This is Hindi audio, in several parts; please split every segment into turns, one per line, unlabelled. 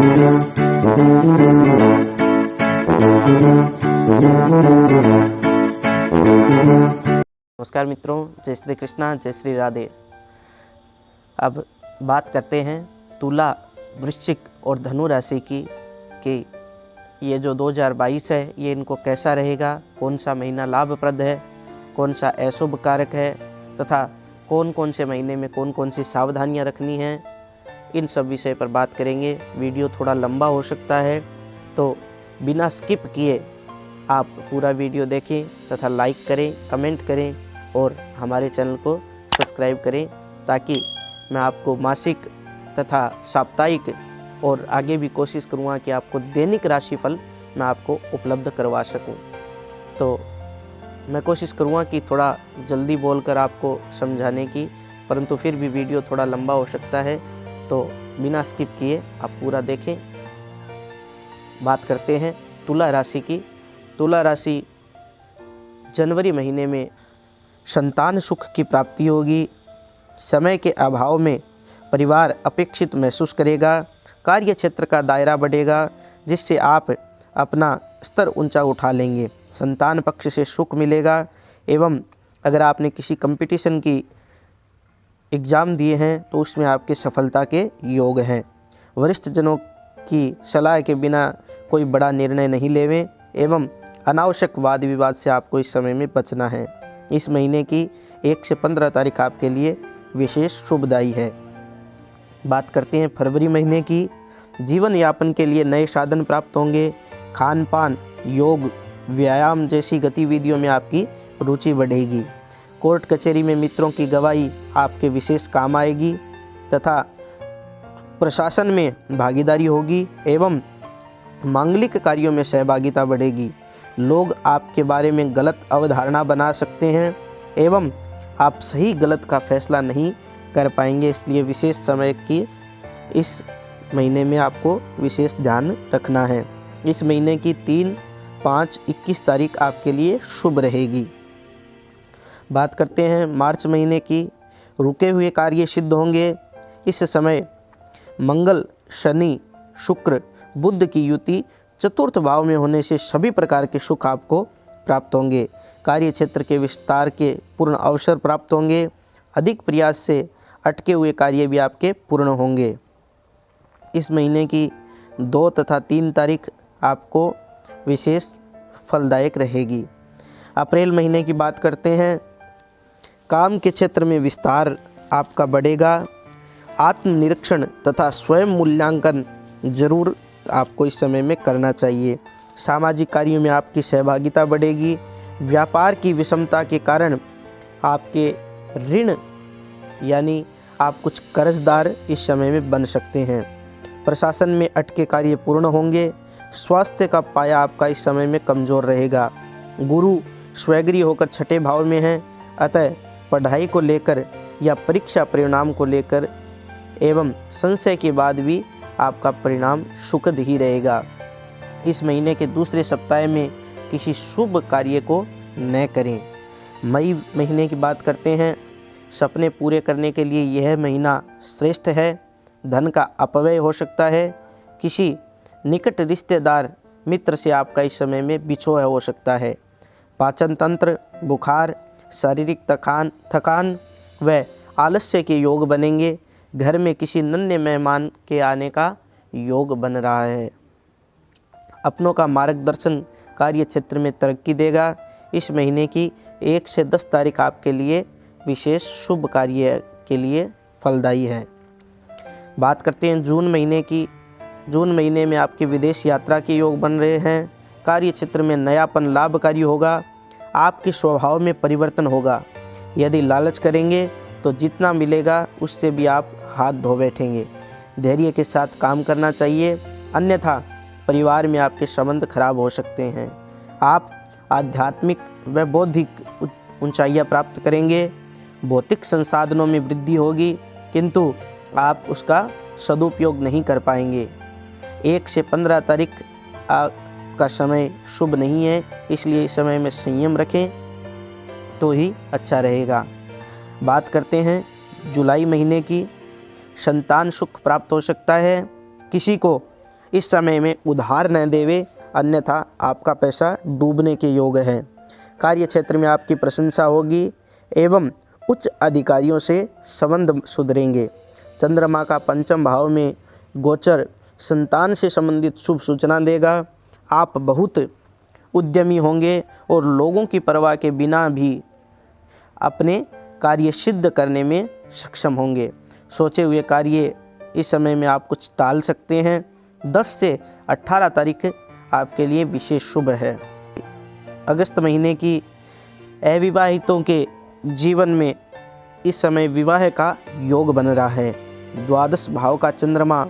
नमस्कार मित्रों, जय श्री कृष्णा, जय श्री राधे। अब बात करते हैं तुला, वृश्चिक और धनु राशि की कि ये जो 2022 है ये इनको कैसा रहेगा, कौन सा महीना लाभप्रद है, कौन सा अशुभ कारक है तथा कौन कौन से महीने में कौन कौन सी सावधानियां रखनी हैं, इन सब विषय पर बात करेंगे। वीडियो थोड़ा लंबा हो सकता है तो बिना स्किप किए आप पूरा वीडियो देखें तथा लाइक करें, कमेंट करें और हमारे चैनल को सब्सक्राइब करें ताकि मैं आपको मासिक तथा साप्ताहिक और आगे भी कोशिश करूँगा कि आपको दैनिक राशिफल मैं आपको उपलब्ध करवा सकूं। तो मैं कोशिश करूँगा कि थोड़ा जल्दी बोलकर आपको समझाने की, परंतु फिर भी वीडियो थोड़ा लंबा हो सकता है तो बिना स्किप किए आप पूरा देखें। बात करते हैं तुला राशि की। तुला राशि जनवरी महीने में संतान सुख की प्राप्ति होगी। समय के अभाव में परिवार अपेक्षित महसूस करेगा। कार्य क्षेत्र का दायरा बढ़ेगा जिससे आप अपना स्तर ऊंचा उठा लेंगे। संतान पक्ष से सुख मिलेगा एवं अगर आपने किसी कंपटीशन की एग्ज़ाम दिए हैं तो उसमें आपके सफलता के योग हैं। वरिष्ठ जनों की सलाह के बिना कोई बड़ा निर्णय नहीं लेवें एवं अनावश्यक वाद विवाद से आपको इस समय में बचना है। इस महीने की 1 से 15 तारीख आपके लिए विशेष शुभदायी है। बात करते हैं फरवरी महीने की। जीवन यापन के लिए नए साधन प्राप्त होंगे। खान पान, योग, व्यायाम जैसी गतिविधियों में आपकी रुचि बढ़ेगी। कोर्ट कचहरी में मित्रों की गवाही आपके विशेष काम आएगी तथा प्रशासन में भागीदारी होगी एवं मांगलिक कार्यों में सहभागिता बढ़ेगी। लोग आपके बारे में गलत अवधारणा बना सकते हैं एवं आप सही गलत का फैसला नहीं कर पाएंगे, इसलिए विशेष समय की इस महीने में आपको विशेष ध्यान रखना है। इस महीने की 3, 5, 21 तारीख आपके लिए शुभ रहेगी। बात करते हैं मार्च महीने की। रुके हुए कार्य सिद्ध होंगे। इस समय मंगल, शनि, शुक्र, बुध की युति चतुर्थ भाव में होने से सभी प्रकार के सुख आपको प्राप्त होंगे। कार्य क्षेत्र के विस्तार के पूर्ण अवसर प्राप्त होंगे। अधिक प्रयास से अटके हुए कार्य भी आपके पूर्ण होंगे। इस महीने की 2 तथा 3 तारीख आपको विशेष फलदायक रहेगी। अप्रैल महीने की बात करते हैं। काम के क्षेत्र में विस्तार आपका बढ़ेगा। आत्मनिरीक्षण तथा स्वयं मूल्यांकन जरूर आपको इस समय में करना चाहिए। सामाजिक कार्यों में आपकी सहभागिता बढ़ेगी। व्यापार की विषमता के कारण आपके ऋण यानी आप कुछ कर्जदार इस समय में बन सकते हैं। प्रशासन में अटके कार्य पूर्ण होंगे। स्वास्थ्य का पाया आपका इस समय में कमज़ोर रहेगा। गुरु स्वैग्री होकर छठे भाव में हैं, अतः पढ़ाई को लेकर या परीक्षा परिणाम को लेकर एवं संशय के बाद भी आपका परिणाम सुखद ही रहेगा। इस महीने के दूसरे सप्ताह में किसी शुभ कार्य को न करें। मई महीने की बात करते हैं। सपने पूरे करने के लिए यह महीना श्रेष्ठ है। धन का अपव्यय हो सकता है। किसी निकट रिश्तेदार मित्र से आपका इस समय में बिछोह हो सकता है। पाचन तंत्र, बुखार, शारीरिक थकान व आलस्य के योग बनेंगे। घर में किसी नन्हे मेहमान के आने का योग बन रहा है। अपनों का मार्गदर्शन कार्य क्षेत्र में तरक्की देगा। इस महीने की 1 से 10 तारीख आपके लिए विशेष शुभ कार्य के लिए फलदायी है। बात करते हैं जून महीने की। जून महीने में आपके विदेश यात्रा के योग बन रहे हैं। कार्य क्षेत्र में नयापन लाभकारी होगा। आपके स्वभाव में परिवर्तन होगा। यदि लालच करेंगे तो जितना मिलेगा उससे भी आप हाथ धो बैठेंगे। धैर्य के साथ काम करना चाहिए, अन्यथा परिवार में आपके संबंध खराब हो सकते हैं। आप आध्यात्मिक व बौद्धिक ऊंचाइयां प्राप्त करेंगे। भौतिक संसाधनों में वृद्धि होगी किंतु आप उसका सदुपयोग नहीं कर पाएंगे। 1 से 15 तारीख का समय शुभ नहीं है, इसलिए इस समय में संयम रखें तो ही अच्छा रहेगा। बात करते हैं जुलाई महीने की। संतान सुख प्राप्त हो सकता है। किसी को इस समय में उधार न देवे, अन्यथा आपका पैसा डूबने के योग है। कार्य क्षेत्र में आपकी प्रशंसा होगी एवं उच्च अधिकारियों से संबंध सुधरेंगे। चंद्रमा का पंचम भाव में गोचर संतान से संबंधित शुभ सूचना देगा। आप बहुत उद्यमी होंगे और लोगों की परवाह के बिना भी अपने कार्य सिद्ध करने में सक्षम होंगे। सोचे हुए कार्य इस समय में आप कुछ टाल सकते हैं। 10 से 18 तारीख आपके लिए विशेष शुभ है। अगस्त महीने की अविवाहितों के जीवन में इस समय विवाह का योग बन रहा है। द्वादश भाव का चंद्रमा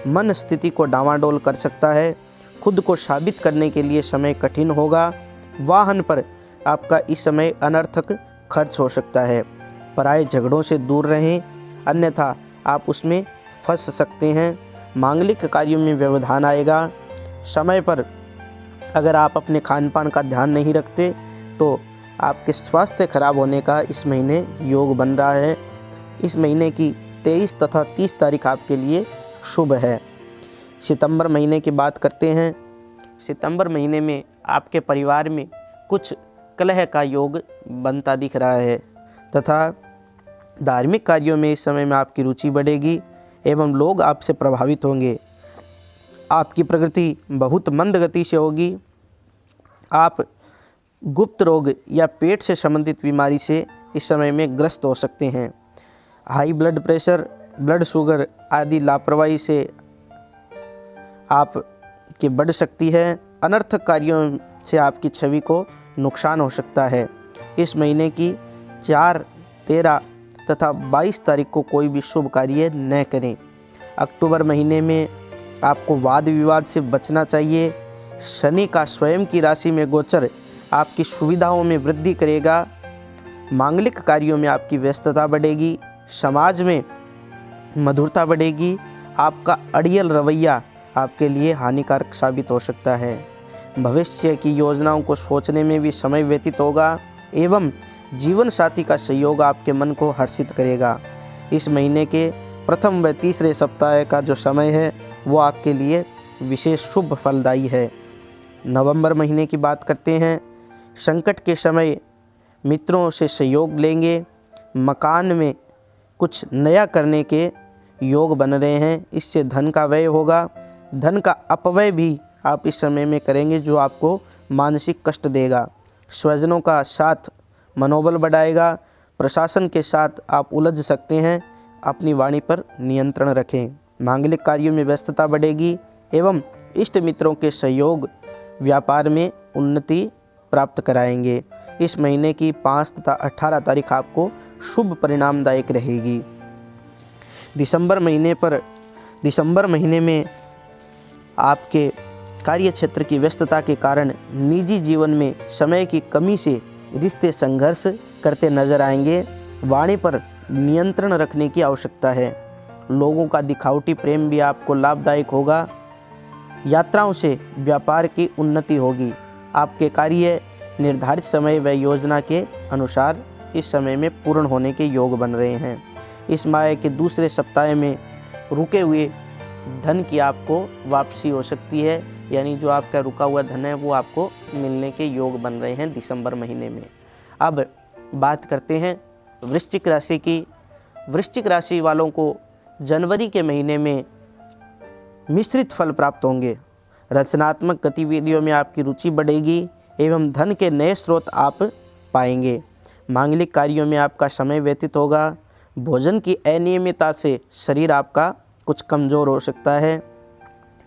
मन स्थिति को डामाडोल कर सकता है। खुद को साबित करने के लिए समय कठिन होगा। वाहन पर आपका इस समय अनर्थक खर्च हो सकता है। पराये झगड़ों से दूर रहें, अन्यथा आप उसमें फंस सकते हैं। मांगलिक कार्यों में व्यवधान आएगा। समय पर अगर आप अपने खान पान का ध्यान नहीं रखते तो आपके स्वास्थ्य खराब होने का इस महीने योग बन रहा है। इस महीने की 23 तथा 30 तारीख आपके लिए शुभ है। सितंबर महीने की बात करते हैं। सितंबर महीने में आपके परिवार में कुछ कलह का योग बनता दिख रहा है तथा धार्मिक कार्यों में इस समय में आपकी रुचि बढ़ेगी एवं लोग आपसे प्रभावित होंगे। आपकी प्रगति बहुत मंद गति से होगी। आप गुप्त रोग या पेट से संबंधित बीमारी से इस समय में ग्रस्त हो सकते हैं। High blood pressure, blood sugar आदि लापरवाही से आप की बढ़ सकती है। अनर्थक कार्यों से आपकी छवि को नुकसान हो सकता है। इस महीने की 4, 13 तथा 22 तारीख को कोई भी शुभ कार्य न करें। अक्टूबर महीने में आपको वाद विवाद से बचना चाहिए। शनि का स्वयं की राशि में गोचर आपकी सुविधाओं में वृद्धि करेगा। मांगलिक कार्यों में आपकी व्यस्तता बढ़ेगी। समाज में मधुरता बढ़ेगी। आपका अड़ियल रवैया आपके लिए हानिकारक साबित हो सकता है। भविष्य की योजनाओं को सोचने में भी समय व्यतीत होगा एवं जीवन साथी का सहयोग आपके मन को हर्षित करेगा। इस महीने के प्रथम व तीसरे सप्ताह का जो समय है वो आपके लिए विशेष शुभ फलदायी है। नवंबर महीने की बात करते हैं। संकट के समय मित्रों से सहयोग लेंगे। मकान में कुछ नया करने के योग बन रहे हैं, इससे धन का व्यय होगा। धन का अपव्यय भी आप इस समय में करेंगे जो आपको मानसिक कष्ट देगा। स्वजनों का साथ मनोबल बढ़ाएगा। प्रशासन के साथ आप उलझ सकते हैं। अपनी वाणी पर नियंत्रण रखें। मांगलिक कार्यों में व्यस्तता बढ़ेगी एवं इष्ट मित्रों के सहयोग व्यापार में उन्नति प्राप्त कराएंगे। इस महीने की 5 तथा 18 तारीख आपको शुभ परिणामदायक रहेगी। दिसंबर महीने में आपके कार्य क्षेत्र की व्यस्तता के कारण निजी जीवन में समय की कमी से रिश्ते संघर्ष करते नजर आएंगे। वाणी पर नियंत्रण रखने की आवश्यकता है। लोगों का दिखावटी प्रेम भी आपको लाभदायक होगा। यात्राओं से व्यापार की उन्नति होगी। आपके कार्य निर्धारित समय व योजना के अनुसार इस समय में पूर्ण होने के योग बन रहे हैं। इस माह के दूसरे सप्ताह में रुके हुए धन की आपको वापसी हो सकती है, यानी जो आपका रुका हुआ धन है वो आपको मिलने के योग बन रहे हैं दिसंबर महीने में। अब बात करते हैं वृश्चिक राशि की। वृश्चिक राशि वालों को जनवरी के महीने में मिश्रित फल प्राप्त होंगे। रचनात्मक गतिविधियों में आपकी रुचि बढ़ेगी एवं धन के नए स्रोत आप पाएंगे। मांगलिक कार्यों में आपका समय व्यतीत होगा। भोजन की अनियमितता से शरीर आपका कुछ कमज़ोर हो सकता है।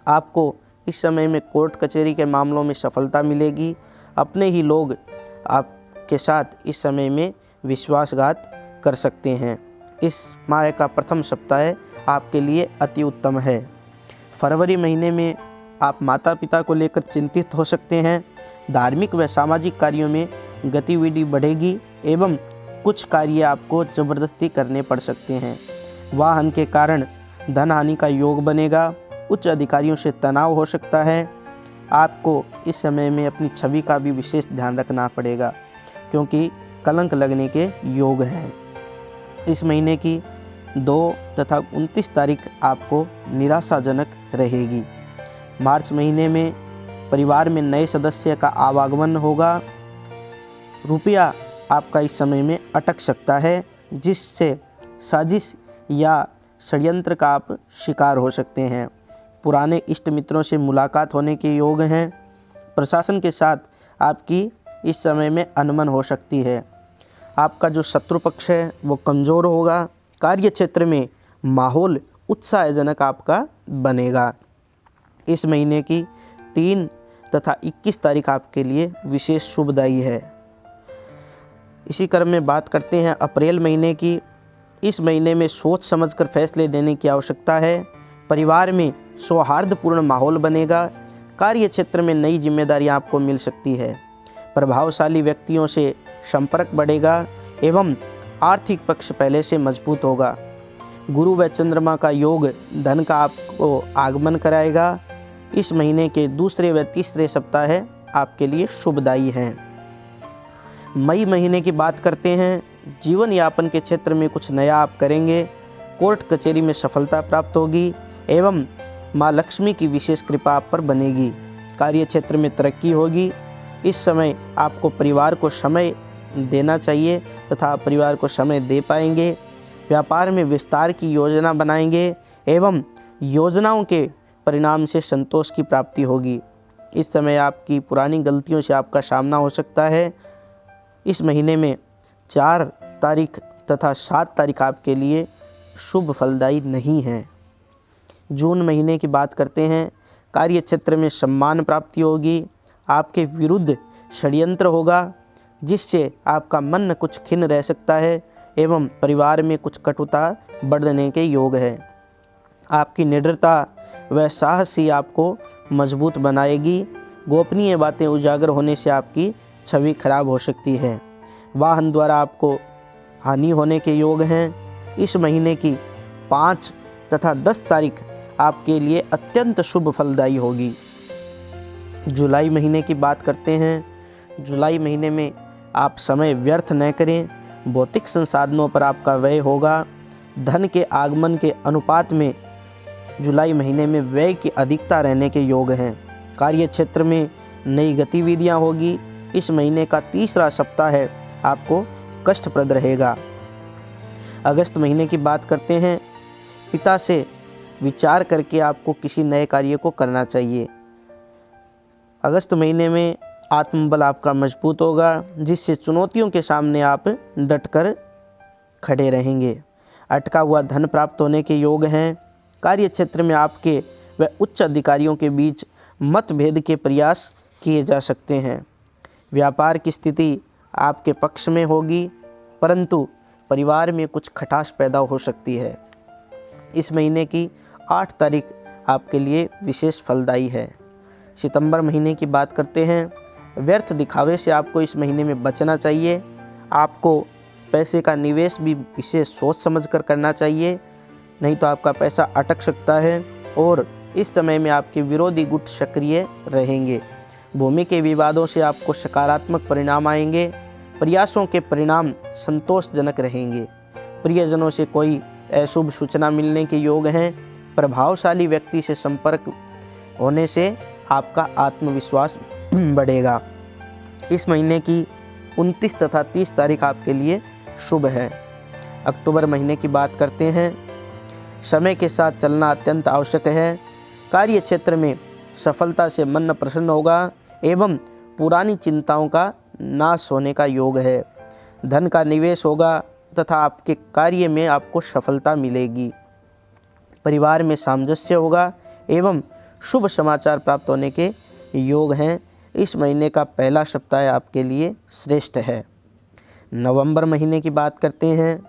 आपको इस समय में कोर्ट कचहरी के मामलों में सफलता मिलेगी। अपने ही लोग आपके साथ इस समय में विश्वासघात कर सकते हैं। इस माह का प्रथम सप्ताह आपके लिए अति उत्तम है। फरवरी महीने में आप माता पिता को लेकर चिंतित हो सकते हैं। धार्मिक व सामाजिक कार्यों में गतिविधि बढ़ेगी एवं कुछ कार्य आपको जबरदस्ती करने पड़ सकते हैं। वाहन के कारण धन हानि का योग बनेगा। उच्च अधिकारियों से तनाव हो सकता है। आपको इस समय में अपनी छवि का भी विशेष ध्यान रखना पड़ेगा क्योंकि कलंक लगने के योग हैं। इस महीने की 2 तथा 29 तारीख आपको निराशाजनक रहेगी। मार्च महीने में परिवार में नए सदस्य का आवागमन होगा। रुपया आपका इस समय में अटक सकता है, जिससे साजिश या षड्यंत्र का आप शिकार हो सकते हैं। पुराने इष्ट मित्रों से मुलाकात होने के योग हैं। प्रशासन के साथ आपकी इस समय में अनबन हो सकती है। आपका जो शत्रु पक्ष है वो कमज़ोर होगा। कार्य क्षेत्र में माहौल उत्साहजनक आपका बनेगा। इस महीने की 3 तथा 21 तारीख आपके लिए विशेष शुभदायी है। इसी क्रम में बात करते हैं अप्रैल महीने की। इस महीने में सोच समझकर फैसले लेने की आवश्यकता है। परिवार में सौहार्दपूर्ण माहौल बनेगा। कार्य क्षेत्र में नई जिम्मेदारियां आपको मिल सकती है। प्रभावशाली व्यक्तियों से संपर्क बढ़ेगा एवं आर्थिक पक्ष पहले से मजबूत होगा। गुरु व चंद्रमा का योग धन का आपको आगमन कराएगा। इस महीने के दूसरे व तीसरे सप्ताह आपके लिए शुभदायी हैं। मई महीने की बात करते हैं। जीवन यापन के क्षेत्र में कुछ नया आप करेंगे। कोर्ट कचहरी में सफलता प्राप्त होगी एवं माँ लक्ष्मी की विशेष कृपा आप पर बनेगी। कार्य क्षेत्र में तरक्की होगी। इस समय आपको परिवार को समय देना चाहिए तथा परिवार को समय दे पाएंगे। व्यापार में विस्तार की योजना बनाएंगे एवं योजनाओं के परिणाम से संतोष की प्राप्ति होगी। इस समय आपकी पुरानी गलतियों से आपका सामना हो सकता है। इस महीने में 4 तारीख तथा 7 तारीख आपके लिए शुभ फलदायी नहीं है। जून महीने की बात करते हैं। कार्य क्षेत्र में सम्मान प्राप्ति होगी। आपके विरुद्ध षड्यंत्र होगा, जिससे आपका मन कुछ खिन्न रह सकता है एवं परिवार में कुछ कटुता बढ़ने के योग है। आपकी निडरता व साहस ही आपको मजबूत बनाएगी। गोपनीय बातें उजागर होने से आपकी छवि खराब हो सकती है। वाहन द्वारा आपको हानि होने के योग हैं। इस महीने की 5 तथा 10 तारीख आपके लिए अत्यंत शुभ फलदायी होगी। जुलाई महीने की बात करते हैं। जुलाई महीने में आप समय व्यर्थ न करें। भौतिक संसाधनों पर आपका व्यय होगा। धन के आगमन के अनुपात में जुलाई महीने में व्यय की अधिकता रहने के योग हैं। कार्य क्षेत्र में नई गतिविधियां होगी। इस महीने का तीसरा सप्ताह आपको कष्टप्रद रहेगा। अगस्त महीने की बात करते हैं। पिता से विचार करके आपको किसी नए कार्य को करना चाहिए। अगस्त महीने में आत्मबल आपका मजबूत होगा, जिससे चुनौतियों के सामने आप डटकर खड़े रहेंगे। अटका हुआ धन प्राप्त होने के योग हैं। कार्य क्षेत्र में आपके व उच्च अधिकारियों के बीच मतभेद के प्रयास किए जा सकते हैं। व्यापार की स्थिति आपके पक्ष में होगी, परंतु परिवार में कुछ खटास पैदा हो सकती है। इस महीने की 8 तारीख आपके लिए विशेष फलदायी है। सितंबर महीने की बात करते हैं। व्यर्थ दिखावे से आपको इस महीने में बचना चाहिए। आपको पैसे का निवेश भी विशेष सोच समझकर करना चाहिए, नहीं तो आपका पैसा अटक सकता है और इस समय में आपके विरोधी गुट सक्रिय रहेंगे। भूमि के विवादों से आपको सकारात्मक परिणाम आएंगे। प्रयासों के परिणाम संतोषजनक रहेंगे। प्रियजनों से कोई अशुभ सूचना मिलने के योग हैं। प्रभावशाली व्यक्ति से संपर्क होने से आपका आत्मविश्वास बढ़ेगा। इस महीने की 29 तथा 30 तारीख आपके लिए शुभ है। अक्टूबर महीने की बात करते हैं। समय के साथ चलना अत्यंत आवश्यक है। कार्य क्षेत्र में सफलता से मन प्रसन्न होगा एवं पुरानी चिंताओं का नाश होने का योग है। धन का निवेश होगा तथा आपके कार्य में आपको सफलता मिलेगी। परिवार में सामंजस्य होगा एवं शुभ समाचार प्राप्त होने के योग हैं। इस महीने का पहला सप्ताह आपके लिए श्रेष्ठ है। नवंबर महीने की बात करते हैं।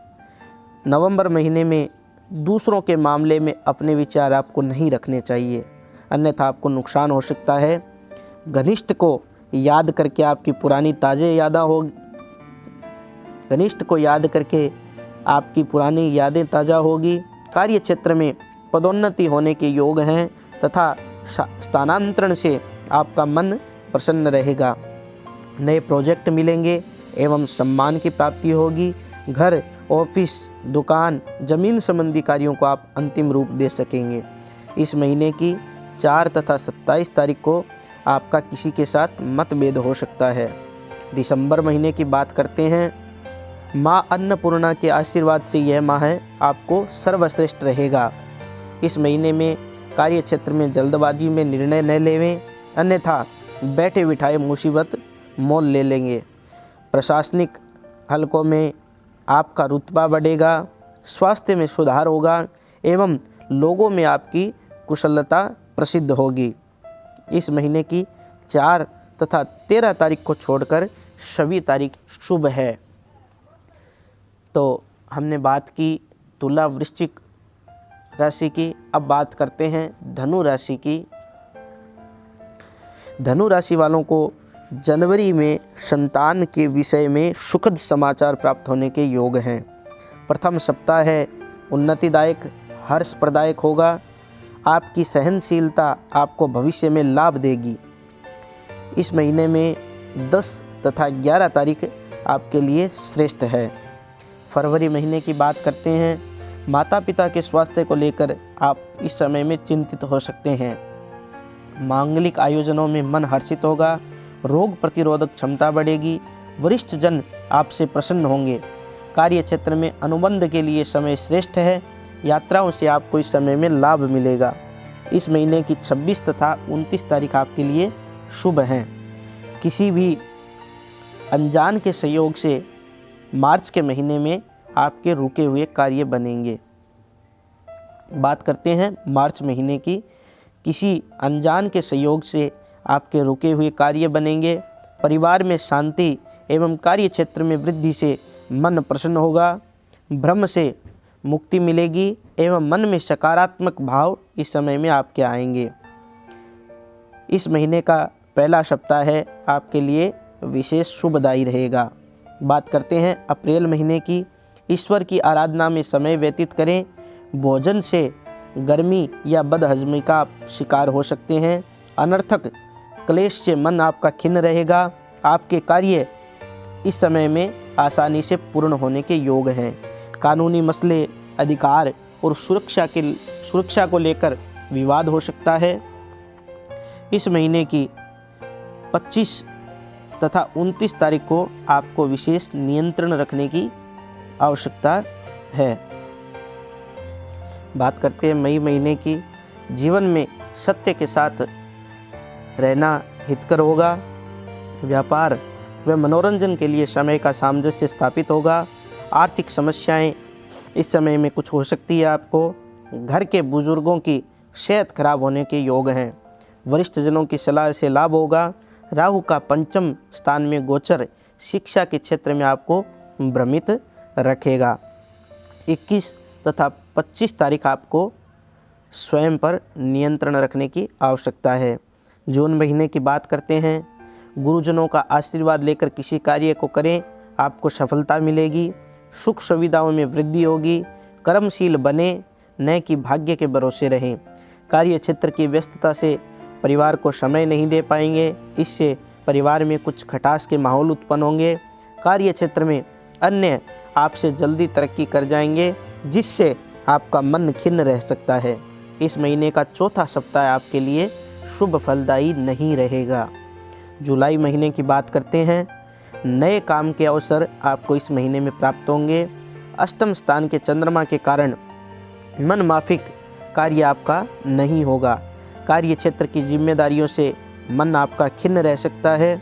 नवंबर महीने में दूसरों के मामले में अपने विचार आपको नहीं रखने चाहिए, अन्यथा आपको नुकसान हो सकता है। घनिष्ठ को याद करके आपकी पुरानी यादें ताज़ा होगी। कार्य क्षेत्र में पदोन्नति होने के योग हैं तथा स्थानांतरण से आपका मन प्रसन्न रहेगा। नए प्रोजेक्ट मिलेंगे एवं सम्मान की प्राप्ति होगी। घर, ऑफिस, दुकान, जमीन संबंधी कार्यों को आप अंतिम रूप दे सकेंगे। इस महीने की 4 तथा 27 तारीख को आपका किसी के साथ मतभेद हो सकता है। दिसंबर महीने की बात करते हैं। माँ अन्नपूर्णा के आशीर्वाद से यह माह आपको सर्वश्रेष्ठ रहेगा। इस महीने में कार्य क्षेत्र में जल्दबाजी में निर्णय न लेवें, अन्यथा बैठे बिठाए मुसीबत मोल ले लेंगे। प्रशासनिक हलकों में आपका रुतबा बढ़ेगा, स्वास्थ्य में सुधार होगा एवं लोगों में आपकी कुशलता प्रसिद्ध होगी। इस महीने की 4 तथा 13 तारीख को छोड़कर सभी तारीख शुभ है। तो हमने बात की तुला वृश्चिक राशि की। अब बात करते हैं धनु राशि की। धनु राशि वालों को जनवरी में संतान के विषय में सुखद समाचार प्राप्त होने के योग हैं। प्रथम सप्ताह है उन्नतिदायक, हर्षप्रदायक होगा। आपकी सहनशीलता आपको भविष्य में लाभ देगी। इस महीने में 10 तथा 11 तारीख आपके लिए श्रेष्ठ है। फरवरी महीने की बात करते हैं। माता पिता के स्वास्थ्य को लेकर आप इस समय में चिंतित हो सकते हैं। मांगलिक आयोजनों में मन हर्षित होगा, रोग प्रतिरोधक क्षमता बढ़ेगी, वरिष्ठ जन आपसे प्रसन्न होंगे। कार्य क्षेत्र में अनुबंध के लिए समय श्रेष्ठ है। यात्राओं से आपको इस समय में लाभ मिलेगा। इस महीने की 26 तथा 29 तारीख आपके लिए शुभ हैं। किसी भी अनजान के सहयोग से मार्च के महीने में आपके रुके हुए कार्य बनेंगे। बात करते हैं मार्च महीने की। किसी अनजान के सहयोग से आपके रुके हुए कार्य बनेंगे। परिवार में शांति एवं कार्य क्षेत्र में वृद्धि से मन प्रसन्न होगा। भ्रम से मुक्ति मिलेगी एवं मन में सकारात्मक भाव इस समय में आपके आएंगे। इस महीने का पहला सप्ताह है आपके लिए विशेष शुभदायी रहेगा। बात करते हैं अप्रैल महीने की। ईश्वर की आराधना में समय व्यतीत करें। भोजन से गर्मी या बदहजमी का आप शिकार हो सकते हैं। अनर्थक क्लेश से मन आपका खिन्न रहेगा। आपके कार्य इस समय में आसानी से पूर्ण होने के योग हैं। कानूनी मसले, अधिकार और सुरक्षा को लेकर विवाद हो सकता है। इस महीने की 25 तथा 29 तारीख को आपको विशेष नियंत्रण रखने की आवश्यकता है। बात करते हैं मई महीने की। जीवन में सत्य के साथ रहना हितकर होगा। व्यापार व मनोरंजन के लिए समय का सामंजस्य स्थापित होगा। आर्थिक समस्याएं इस समय में कुछ हो सकती है आपको। घर के बुजुर्गों की सेहत खराब होने के योग हैं। वरिष्ठ जनों की सलाह से लाभ होगा। राहु का पंचम स्थान में गोचर शिक्षा के क्षेत्र में आपको भ्रमित रखेगा। 21 तथा 25 तारीख आपको स्वयं पर नियंत्रण रखने की आवश्यकता है। जून महीने की बात करते हैं। गुरुजनों का आशीर्वाद लेकर किसी कार्य को करें, आपको सफलता मिलेगी। सुख सुविधाओं में वृद्धि होगी। कर्मशील बने, न कि भाग्य के भरोसे रहें। कार्य क्षेत्र की व्यस्तता से परिवार को समय नहीं दे पाएंगे। इससे परिवार में कुछ खटास के माहौल उत्पन्न होंगे। कार्य क्षेत्र में अन्य आपसे जल्दी तरक्की कर जाएंगे, जिससे आपका मन खिन्न रह सकता है। इस महीने का चौथा सप्ताह आपके लिए शुभ फलदायी नहीं रहेगा। जुलाई महीने की बात करते हैं। नए काम के अवसर आपको इस महीने में प्राप्त होंगे। अष्टम स्थान के चंद्रमा के कारण मन माफिक कार्य आपका नहीं होगा। कार्य क्षेत्र की जिम्मेदारियों से मन आपका खिन्न रह सकता है।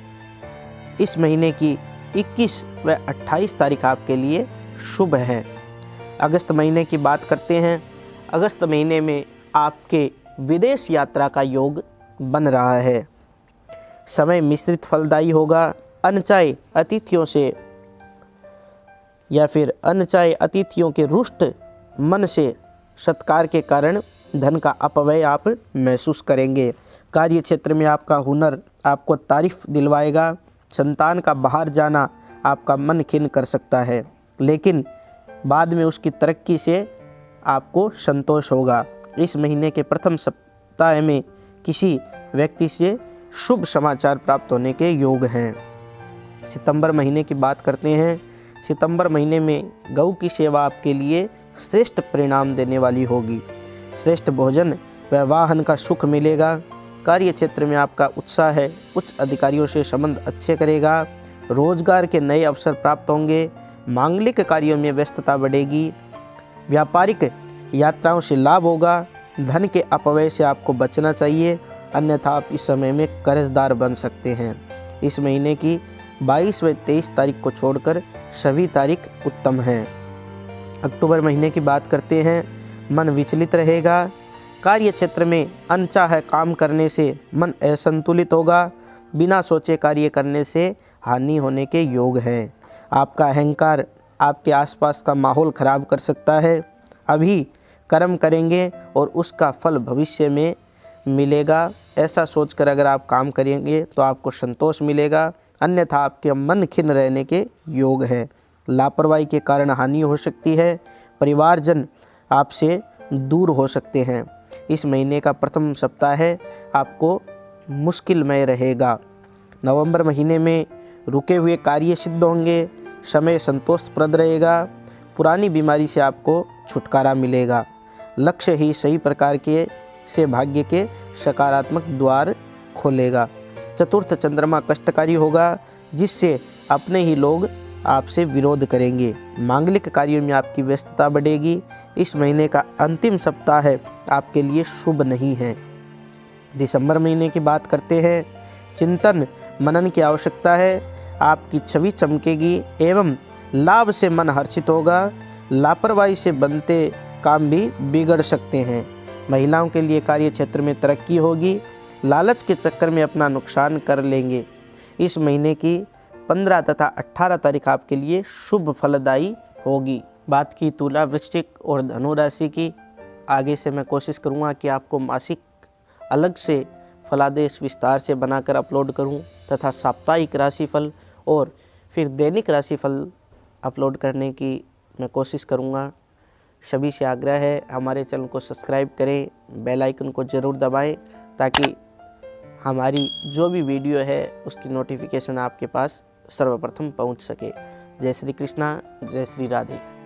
इस महीने की 21 व 28 तारीख आपके लिए शुभ है। अगस्त महीने की बात करते हैं। अगस्त महीने में आपके विदेश यात्रा का योग बन रहा है। समय मिश्रित फलदायी होगा। अनचाहे अतिथियों से या फिर अनचाहे अतिथियों के रुष्ट मन से सत्कार के कारण धन का अपव्यय आप महसूस करेंगे। कार्य क्षेत्र में आपका हुनर आपको तारीफ दिलवाएगा। संतान का बाहर जाना आपका मन खिन्न कर सकता है, लेकिन बाद में उसकी तरक्की से आपको संतोष होगा। इस महीने के प्रथम सप्ताह में किसी व्यक्ति से शुभ समाचार प्राप्त होने के योग हैं। सितंबर महीने की बात करते हैं। सितंबर महीने में गौ की सेवा आपके लिए श्रेष्ठ परिणाम देने वाली होगी। श्रेष्ठ भोजन व वाहन का सुख मिलेगा। कार्य क्षेत्र में आपका उत्साह है, उच्च अधिकारियों से संबंध अच्छे करेगा। रोजगार के नए अवसर प्राप्त होंगे। मांगलिक कार्यों में व्यस्तता बढ़ेगी। व्यापारिक यात्राओं से लाभ होगा। धन के अपव्यय से आपको बचना चाहिए, अन्यथा आप इस समय में कर्जदार बन सकते हैं। इस महीने की 22 व 23 तारीख को छोड़कर सभी तारीख उत्तम हैं। अक्टूबर महीने की बात करते हैं। मन विचलित रहेगा। कार्य क्षेत्र में अनचाहे काम करने से मन असंतुलित होगा। बिना सोचे कार्य करने से हानि होने के योग हैं। आपका अहंकार आपके आसपास का माहौल खराब कर सकता है। अभी कर्म करेंगे और उसका फल भविष्य में मिलेगा, ऐसा सोचकर अगर आप काम करेंगे तो आपको संतोष मिलेगा, अन्यथा आपके मन खिन्न रहने के योग है। लापरवाही के कारण हानि हो सकती है। परिवारजन आपसे दूर हो सकते हैं। इस महीने का प्रथम सप्ताह है, आपको मुश्किलमय रहेगा। नवंबर महीने में रुके हुए कार्य सिद्ध होंगे। समय संतोषप्रद रहेगा। पुरानी बीमारी से आपको छुटकारा मिलेगा। लक्ष्य ही सही प्रकार के से भाग्य के सकारात्मक द्वार खोलेगा। चतुर्थ चंद्रमा कष्टकारी होगा, जिससे अपने ही लोग आपसे विरोध करेंगे। मांगलिक कार्यों में आपकी व्यस्तता बढ़ेगी। इस महीने का अंतिम सप्ताह है, आपके लिए शुभ नहीं है। दिसंबर महीने की बात करते हैं। चिंतन मनन की आवश्यकता है। आपकी छवि चमकेगी एवं लाभ से मन हर्षित होगा। लापरवाही से बनते काम भी बिगड़ सकते हैं। महिलाओं के लिए कार्य क्षेत्र में तरक्की होगी। लालच के चक्कर में अपना नुकसान कर लेंगे। इस महीने की 15 तथा 18 तारीख आपके लिए शुभ फलदायी होगी। बात की तुला, वृश्चिक और धनु राशि की। आगे से मैं कोशिश करूँगा कि आपको मासिक अलग से फलादेश विस्तार से बनाकर अपलोड करूं तथा साप्ताहिक राशिफल और फिर दैनिक राशिफल अपलोड करने की मैं कोशिश करूंगा। सभी से आग्रह है, हमारे चैनल को सब्सक्राइब करें, बेल आइकन को ज़रूर दबाएं ताकि हमारी जो भी वीडियो है उसकी नोटिफिकेशन आपके पास सर्वप्रथम पहुंच सके। जय श्री कृष्णा, जय श्री राधे।